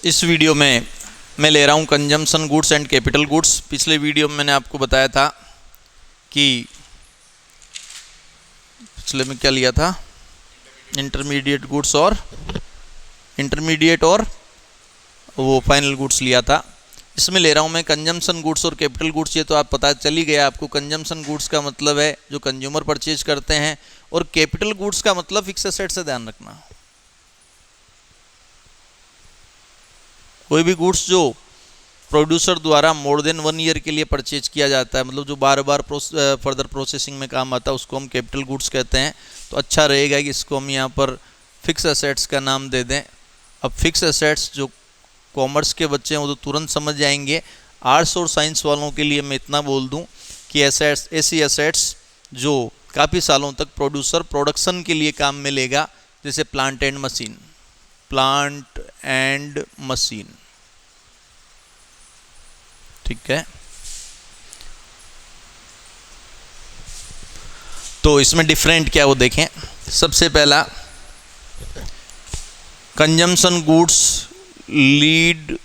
इस वीडियो में मैं ले रहा हूँ consumption goods and capital goods. पिछले वीडियो में मैंने आपको बताया था कि पिछले में क्या लिया था, इंटरमीडिएट गुड्स और वो फाइनल गुड्स लिया था। इसमें ले रहा हूँ मैं कंजम्पशन गुड्स और कैपिटल गुड्स। ये तो आप पता चल ही गया आपको। कंजम्पशन गुड्स का मतलब है जो कंज्यूमर परचेज करते हैं, और कैपिटल गुड्स का मतलब फिक्स एसेट से ध्यान रखना। कोई भी गुड्स जो प्रोड्यूसर द्वारा मोर देन 1 ईयर के लिए परचेज किया जाता है, मतलब जो बार बार फर्दर प्रोसेसिंग में काम आता है, उसको हम कैपिटल गुड्स कहते हैं। तो अच्छा रहेगा कि इसको हम यहाँ पर फिक्स एसेट्स का नाम दे दें। अब फिक्स एसेट्स जो कॉमर्स के बच्चे हैं वो तो तुरंत समझ जाएंगे। आर्ट्स और साइंस वालों के लिए मैं इतना बोल दूं कि एसेट्स ऐसी एसेट्स जो काफ़ी सालों तक प्रोडक्शन के लिए काम में लेगा, जैसे प्लांट एंड मशीन। ठीक है, तो इसमें डिफरेंट क्या वो देखें। सबसे पहला, consumption goods lead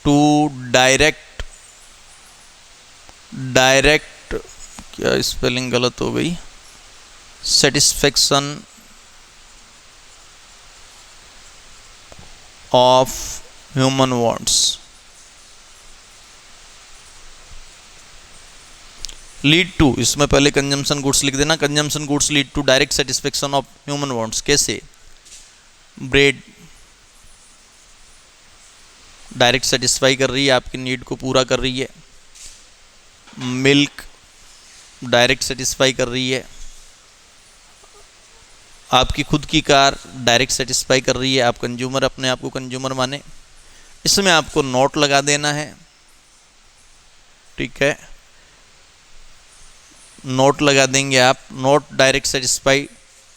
to direct क्या स्पेलिंग गलत हो गई, satisfaction of human wants. Lead to, इसमें पहले कंजम्पशन गुड्स लिख देना। Consumption goods lead to direct satisfaction of human wants. कैसे? ब्रेड डायरेक्ट सेटिस्फाई कर रही है, आपकी नीड को पूरा कर रही है। मिल्क डायरेक्ट सेटिस्फाई कर रही है। आपकी खुद की कार डायरेक्ट सेटिस्फाई कर रही है। आप कंज्यूमर, अपने आप को कंज्यूमर माने। इसमें आपको नोट लगा देना है। ठीक है, नोट लगा देंगे आप। Note direct satisfy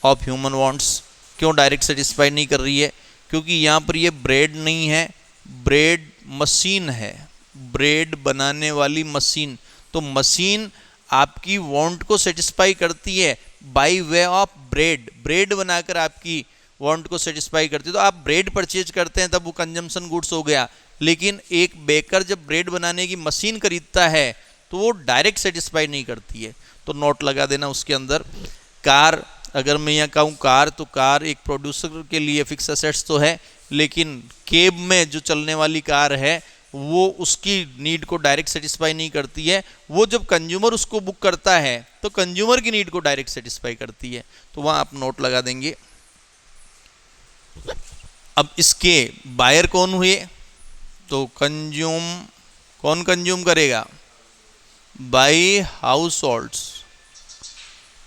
of human wants. क्यों डायरेक्ट सेटिस्फाई नहीं कर रही है? क्योंकि यहाँ पर ये ब्रेड नहीं है, ब्रेड मशीन है, ब्रेड बनाने वाली मशीन। तो मशीन आपकी वांट को सेटिस्फाई करती है बाय वे ऑफ ब्रेड बनाकर आपकी वांट को सेटिस्फाई करती है। तो आप ब्रेड परचेज करते हैं तब वो कंजम्पशन गुड्स हो गया। लेकिन एक बेकर जब ब्रेड बनाने की मशीन खरीदता है तो वो डायरेक्ट सेटिस्फाई नहीं करती है। तो नोट लगा देना उसके अंदर। कार, अगर मैं यहाँ कहूँ कार, तो कार एक प्रोड्यूसर के लिए फिक्स एसेट्स तो है, लेकिन केब में जो चलने वाली कार है वो उसकी नीड को डायरेक्ट सेटिस्फाई नहीं करती है। वो जब कंज्यूमर उसको बुक करता है तो कंज्यूमर की नीड को डायरेक्ट सेटिस्फाई करती है। तो वहाँ आप नोट लगा देंगे। अब इसके बायर कौन हुए? तो कौन कंज्यूम करेगा? By households.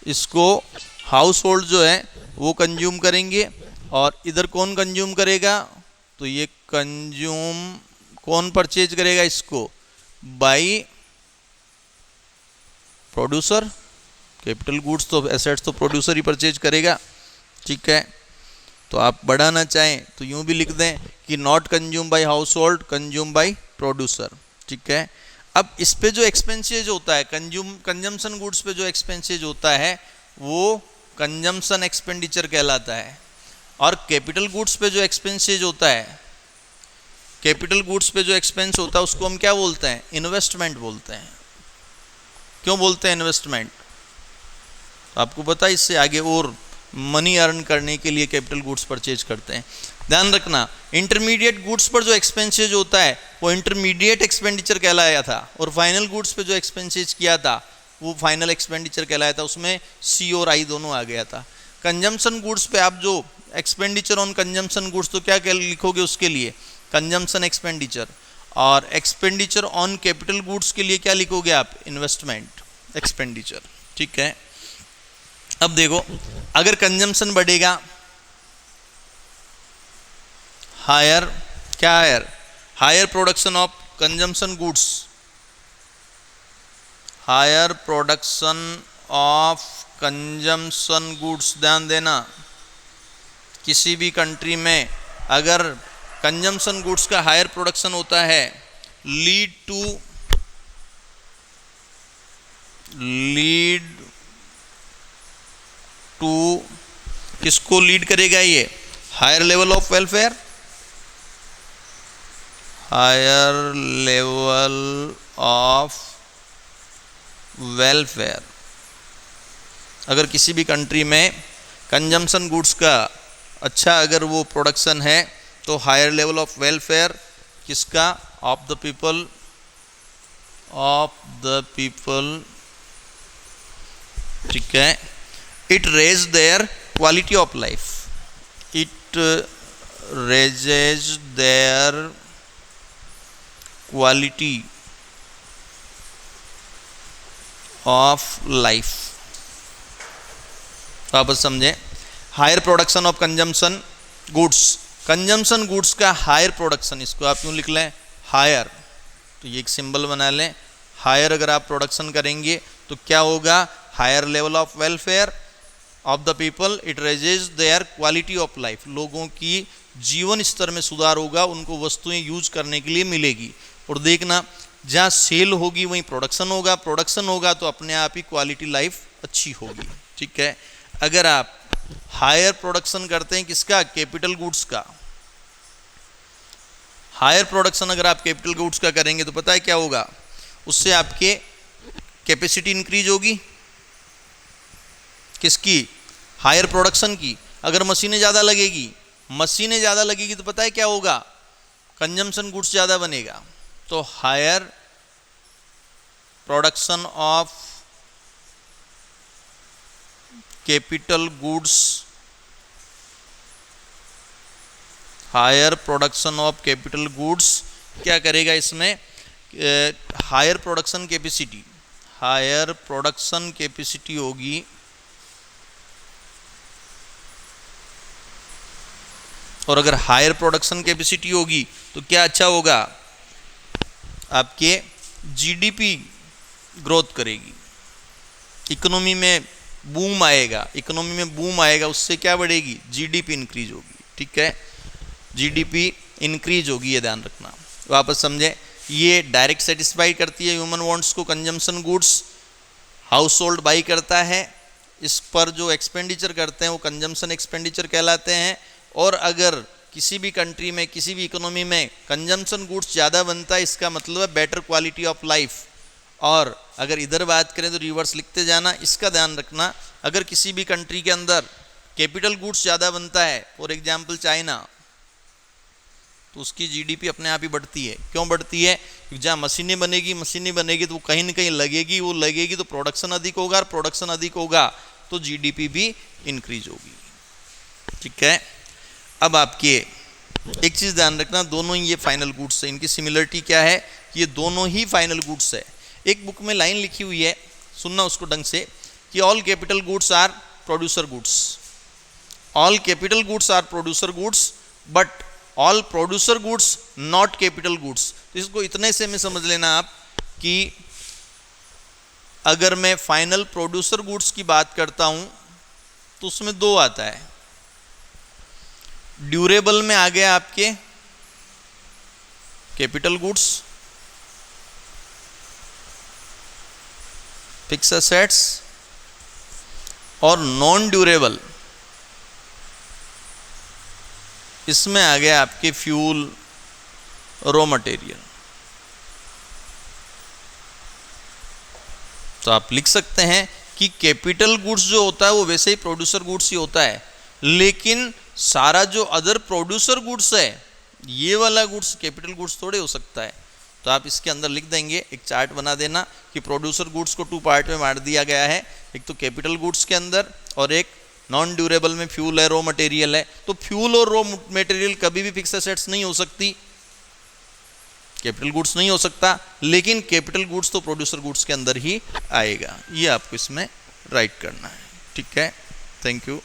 इसको हाउस होल्ड जो है वो कंज्यूम करेंगे। और इधर कौन कंज्यूम करेगा? तो ये कौन परचेज करेगा इसको? By producer. कैपिटल गुड्स तो एसेट्स तो प्रोड्यूसर ही परचेज करेगा। ठीक है, तो आप बढ़ाना चाहें तो यूं भी लिख दें कि not consume by house hold, consume by producer. ठीक है, अब इस पे जो एक्सपेंसेज होता है, कंजम्पशन गुड्स पे जो एक्सपेंसेज होता है वो कंजम्पशन एक्सपेंडिचर कहलाता है। और कैपिटल गुड्स पे जो एक्सपेंसेज होता है, कैपिटल गुड्स पे जो एक्सपेंस होता है उसको हम क्या बोलते हैं? इन्वेस्टमेंट बोलते हैं। क्यों बोलते हैं इन्वेस्टमेंट? तो आपको पता है, इससे आगे और मनी अर्न करने के लिए कैपिटल गुड्स परचेज करते हैं। ध्यान रखना, इंटरमीडिएट गुड्स पर जो एक्सपेंसेज होता है वो इंटरमीडिएट एक्सपेंडिचर कहलाया था, और फाइनल गुड्स पे जो एक्सपेंसेज किया था वो फाइनल एक्सपेंडिचर कहलाया था। उसमें सी और आई दोनों आ गया था। कंजम्पशन गुड्स पे आप जो एक्सपेंडिचर ऑन कंजम्पशन गुड्स, तो क्या लिखोगे उसके लिए? Consumption expenditure. और एक्सपेंडिचर ऑन कैपिटल गुड्स के लिए क्या लिखोगे आप? Investment expenditure. ठीक है, अब देखो, अगर कंजम्पशन बढ़ेगा, higher production of consumption goods, higher production of consumption goods. ध्यान देना, किसी भी कंट्री में अगर कंजम्पशन गुड्स का हायर प्रोडक्शन होता है, लीड टू किसको लीड करेगा? ये higher level of welfare, higher level of welfare. अगर किसी भी कंट्री में कंजम्पशन गुड्स का अच्छा अगर वो प्रोडक्शन है तो हायर लेवल ऑफ वेलफेयर किसका? ऑफ द पीपल, ठीक है। It raise their quality of life, it raises their quality of life. तो आप समझें, higher production of consumption goods, consumption goods का हायर प्रोडक्शन, इसको आप यूँ लिख लें हायर, तो ये एक सिंबल बना लें। हायर अगर आप प्रोडक्शन करेंगे तो क्या होगा? Higher level of welfare of the people, it raises their quality of life, लोगों की जीवन स्तर में सुधार होगा, उनको वस्तुएं यूज करने के लिए मिलेगी। और देखना, जहाँ सेल होगी वहीं प्रोडक्शन होगा, प्रोडक्शन होगा तो अपने आप ही क्वालिटी लाइफ अच्छी होगी, ठीक है। अगर आप हायर प्रोडक्शन करते हैं किसका? कैपिटल गुड्स का। हायर प्रोडक्शन अगर आप कैपिटल गुड्स का करेंगे तो पता है क्या होगा? उससे आपके कैपेसिटी इंक्रीज होगी, किसकी? हायर प्रोडक्शन की। अगर मशीनें ज़्यादा लगेगी तो पता है क्या होगा? कंजम्पशन गुड्स ज़्यादा बनेगा। तो higher production of capital goods, higher production of capital goods क्या करेगा इसमें? Higher production capacity, higher production capacity होगी, और अगर हायर प्रोडक्शन कैपेसिटी होगी तो क्या अच्छा होगा? आपके जीडीपी ग्रोथ करेगी, इकोनॉमी में बूम आएगा, उससे क्या बढ़ेगी? जीडीपी इंक्रीज होगी, ठीक है। जीडीपी इंक्रीज होगी, ये ध्यान रखना। वापस समझे, ये डायरेक्ट सेटिस्फाई करती है ह्यूमन वांट्स को, consumption goods house hold by करता है, इस पर जो एक्सपेंडिचर करते हैं वो कंजम्पशन एक्सपेंडिचर कहलाते हैं। और अगर किसी भी कंट्री में, किसी भी इकोनॉमी में कंजम्पशन गुड्स ज़्यादा बनता है, इसका मतलब है बेटर क्वालिटी ऑफ लाइफ। और अगर इधर बात करें तो रिवर्स लिखते जाना, इसका ध्यान रखना। अगर किसी भी कंट्री के अंदर कैपिटल गुड्स ज़्यादा बनता है, फॉर एग्जांपल चाइना, तो उसकी जीडीपी अपने आप ही बढ़ती है। क्यों बढ़ती है? क्योंकि जहाँ मशीनें बनेगी तो वो कहीं ना कहीं लगेगी तो प्रोडक्शन अधिक होगा, और प्रोडक्शन अधिक होगा तो जीडीपी भी इंक्रीज होगी, ठीक है। अब आपके एक चीज़ ध्यान रखना, दोनों ही ये फाइनल गुड्स है, इनकी सिमिलरिटी क्या है? ये दोनों ही फाइनल गुड्स है। एक बुक में लाइन लिखी हुई है, सुनना उसको ढंग से, कि all capital goods are producer goods, all capital goods are producer goods, but all producer goods not capital goods. तो इसको इतने से में समझ लेना आप कि अगर मैं फाइनल प्रोड्यूसर गुड्स की बात करता हूं तो उसमें दो आता है। ड्यूरेबल में आ गया आपके कैपिटल गुड्स, फिक्स एसेट्स, और नॉन ड्यूरेबल इसमें आ गया आपके फ्यूल, रॉ मटेरियल। तो आप लिख सकते हैं कि कैपिटल गुड्स जो होता है वो वैसे ही प्रोड्यूसर गुड्स ही होता है, लेकिन सारा जो अदर प्रोड्यूसर गुड्स है ये वाला गुड्स कैपिटल गुड्स थोड़े हो सकता है। तो आप इसके अंदर लिख देंगे, एक चार्ट बना देना कि प्रोड्यूसर गुड्स को 2 पार्ट में बांट दिया गया है, एक तो कैपिटल गुड्स के अंदर और एक नॉन ड्यूरेबल में फ्यूल है, रॉ मटेरियल है। तो फ्यूल और रॉ मटेरियल कभी भी फिक्स एसेट्स नहीं हो सकती, कैपिटल गुड्स नहीं हो सकता, लेकिन कैपिटल गुड्स तो प्रोड्यूसर गुड्स के अंदर ही आएगा। ये आपको इसमें राइट करना है, ठीक है। Thank you.